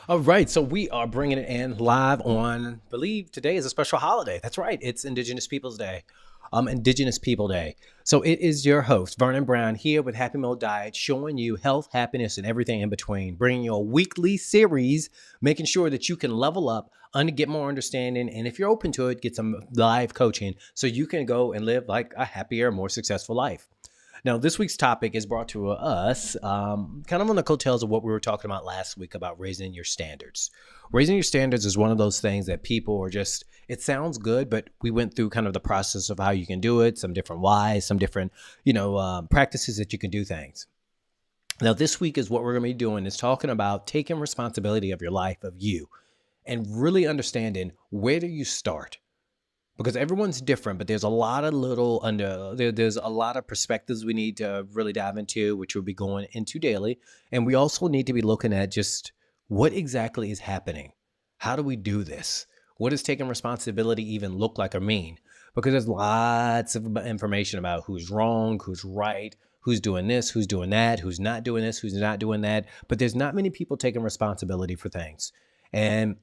All right, so we are bringing it in live on, I believe today is a special holiday. That's right, it's Indigenous Peoples Day, Indigenous People Day. So it is your host, Vernon Brown, here with Happy Meal Diet, showing you health, happiness, and everything in between, bringing you a weekly series, making sure that you can level up, get more understanding, and if you're open to it, get some live coaching so you can go and live like a happier, more successful life. Now, this week's topic is brought to us kind of on the coattails of what we were talking about last week about raising your standards. Raising your standards is one of those things that people are just, it sounds good, but we went through kind of the process of how you can do it, some different whys, some different, practices that you can do things. Now, this week is what we're going to be doing is talking about taking responsibility of your life, of you, and really understanding where do you start? Because everyone's different, but there's a lot of there's a lot of perspectives we need to really dive into, which we'll be going into daily. And we also need to be looking at just what exactly is happening. How do we do this? What does taking responsibility even look like or mean? Because there's lots of information about who's wrong, who's right, who's doing this, who's doing that, who's not doing this, who's not doing that. But there's not many people taking responsibility for things. And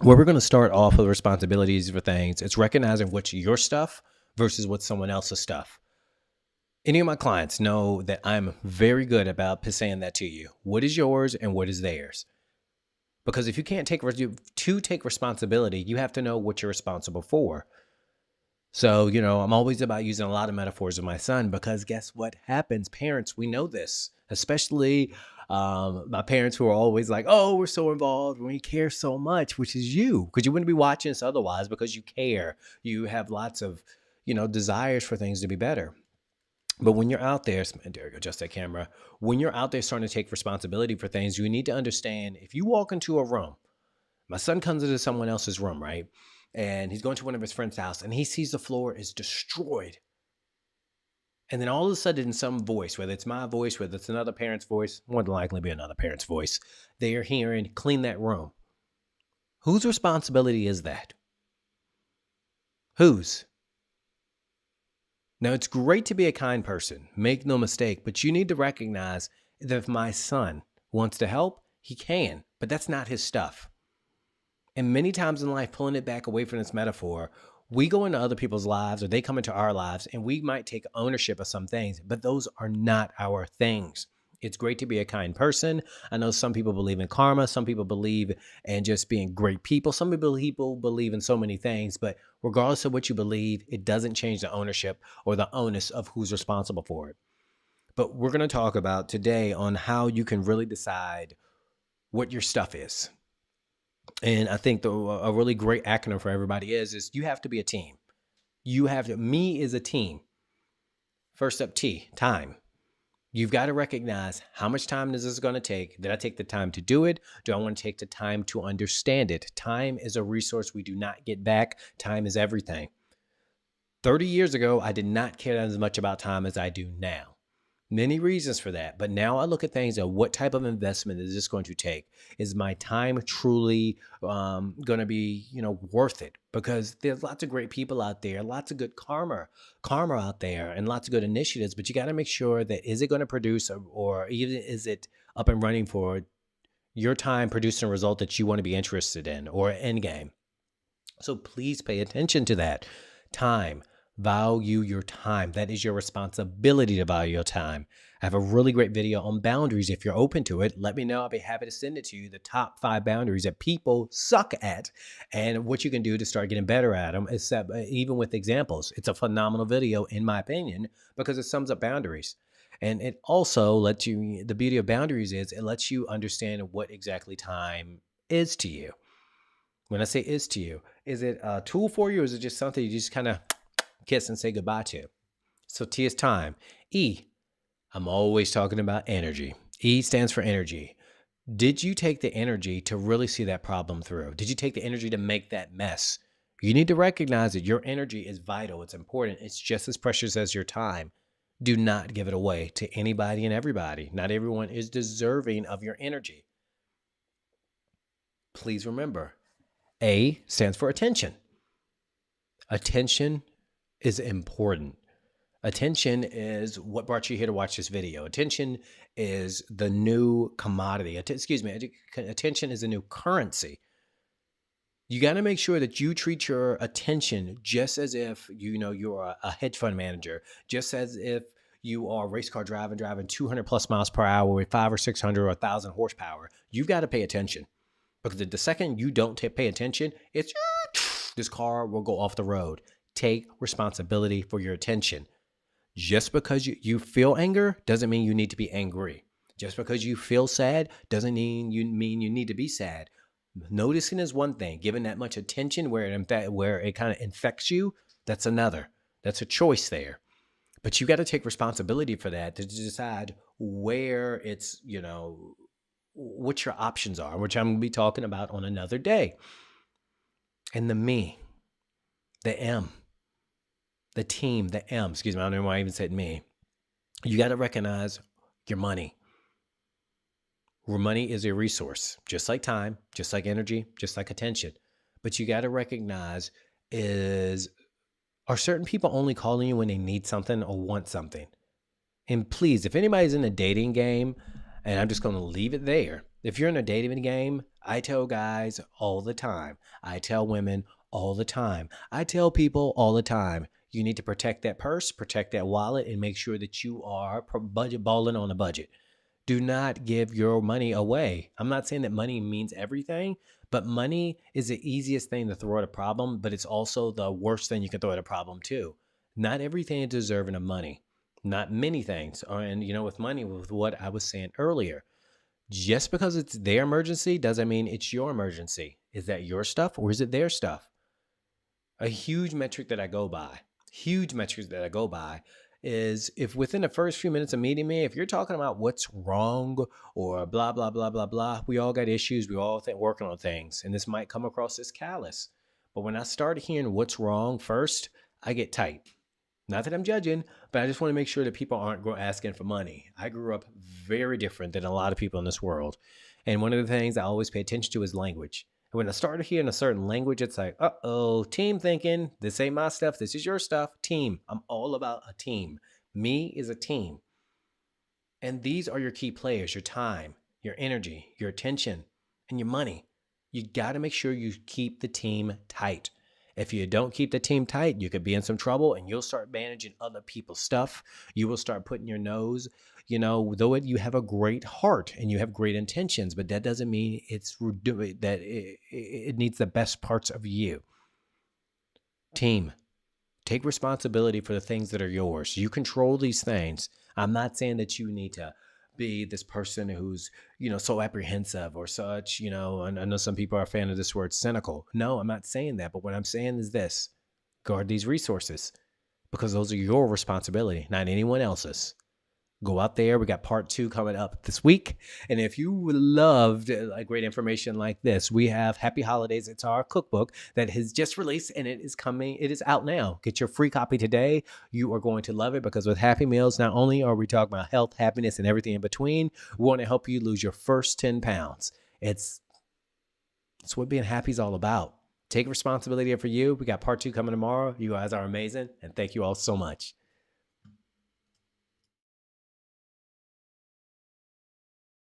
where we're going to start off with responsibilities for things, it's recognizing what's your stuff versus what's someone else's stuff. Any of my clients know that I'm very good about saying that to you. What is yours and what is theirs? Because if you can't take responsibility, you have to know what you're responsible for. So, I'm always about using a lot of metaphors with my son because guess what happens? Parents, we know this, especially my parents who are always like, oh, we're so involved. We care so much, which is you, because you wouldn't be watching this otherwise because you care. You have lots of, desires for things to be better. But when you're out there, there you go, adjust that camera. When you're out there starting to take responsibility for things, you need to understand if you walk into a room, my son comes into someone else's room, right? And he's going to one of his friend's house and he sees the floor is destroyed. And then all of a sudden, some voice, whether it's my voice, whether it's another parent's voice, more than likely be another parent's voice, they are hearing, clean that room. Whose responsibility is that? Whose? Now, it's great to be a kind person, make no mistake, but you need to recognize that if my son wants to help, he can, but that's not his stuff. And many times in life, pulling it back away from this metaphor, we go into other people's lives or they come into our lives and we might take ownership of some things, but those are not our things. It's great to be a kind person. I know some people believe in karma. Some people believe in just being great people. Some people believe in so many things, but regardless of what you believe, it doesn't change the ownership or the onus of who's responsible for it. But we're going to talk about today on how you can really decide what your stuff is. And I think a really great acronym for everybody is you have to be a team. Me is a team. First up, T, time. You've got to recognize how much time is this going to take? Did I take the time to do it? Do I want to take the time to understand it? Time is a resource we do not get back. Time is everything. 30 years ago, I did not care as much about time as I do now. Many reasons for that. But now I look at things of what type of investment is this going to take? Is my time truly going to be, worth it? Because there's lots of great people out there, lots of good karma out there, and lots of good initiatives. But you got to make sure that is it going to produce or even is it up and running for your time producing a result that you want to be interested in or end game? So please pay attention to that. Time. Value your time. That is your responsibility to value your time. I have a really great video on boundaries. If you're open to it, let me know. I'll be happy to send it to you. The top 5 boundaries that people suck at and what you can do to start getting better at them, except even with examples. It's a phenomenal video, in my opinion, because it sums up boundaries. And it also lets you, the beauty of boundaries is it lets you understand what exactly time is to you. When I say is to you, is it a tool for you or is it just something you just kind of kiss and say goodbye to? So T is time. E, I'm always talking about energy. E stands for energy. Did you take the energy to really see that problem through? Did you take the energy to make that mess? You need to recognize that your energy is vital. It's important. It's just as precious as your time. Do not give it away to anybody and everybody. Not everyone is deserving of your energy. Please remember, A stands for attention. Attention is important. Attention is what brought you here to watch this video. Attention is the new commodity. Attention is the new currency. You got to make sure that you treat your attention just as if you're a hedge fund manager, just as if you are a race car driving 200 plus miles per hour with 500 or 600 or 1,000 horsepower. You've got to pay attention, because the second you don't pay attention, this car will go off the road. Take responsibility for your attention. Just because you feel anger doesn't mean you need to be angry. Just because you feel sad doesn't mean you need to be sad. Noticing is one thing. Giving that much attention where it kind of infects you, that's another. That's a choice there. But you got to take responsibility for that, to decide where it's, what your options are, which I'm going to be talking about on another day. And the me, the M, the team, the M, excuse me, I don't know why I even said me. You got to recognize your money. Money is a resource, just like time, just like energy, just like attention. But you got to recognize, are certain people only calling you when they need something or want something? And please, if anybody's in a dating game, and I'm just going to leave it there. If you're in a dating game, I tell guys all the time. I tell women all the time. I tell people all the time. You need to protect that purse, protect that wallet, and make sure that you are budget balling on a budget. Do not give your money away. I'm not saying that money means everything, but money is the easiest thing to throw at a problem, but it's also the worst thing you can throw at a problem too. Not everything is deserving of money. Not many things. And with money, with what I was saying earlier, just because it's their emergency doesn't mean it's your emergency. Is that your stuff or is it their stuff? A huge metric that I go by is, if within the first few minutes of meeting me, if you're talking about what's wrong or blah, blah, blah, blah, blah, we all got issues. We all working on things, and this might come across as callous. But when I start hearing what's wrong first, I get tight. Not that I'm judging, but I just want to make sure that people aren't asking for money. I grew up very different than a lot of people in this world. And one of the things I always pay attention to is language. When I started hearing a certain language, it's like, team thinking. This ain't my stuff. This is your stuff. Team. I'm all about a team. Me is a team. And these are your key players: your time, your energy, your attention, and your money. You got to make sure you keep the team tight. If you don't keep the team tight, you could be in some trouble, and you'll start managing other people's stuff. You will start putting your nose, though you have a great heart and you have great intentions, but that doesn't mean it needs the best parts of you. Team, take responsibility for the things that are yours. You control these things. I'm not saying that you need to be this person who's, so apprehensive or such, and I know some people are a fan of this word cynical. No, I'm not saying that. But what I'm saying is this: guard these resources, because those are your responsibility, not anyone else's. Go out there. We got part 2 coming up this week. And if you loved great information like this, we have Happy Holidays. It's our cookbook that has just released, and it is coming. It is out now. Get your free copy today. You are going to love it, because with Happy Meals, not only are we talking about health, happiness, and everything in between, we want to help you lose your first 10 pounds. It's what being happy is all about. Take responsibility for you. We got part 2 coming tomorrow. You guys are amazing. And thank you all so much.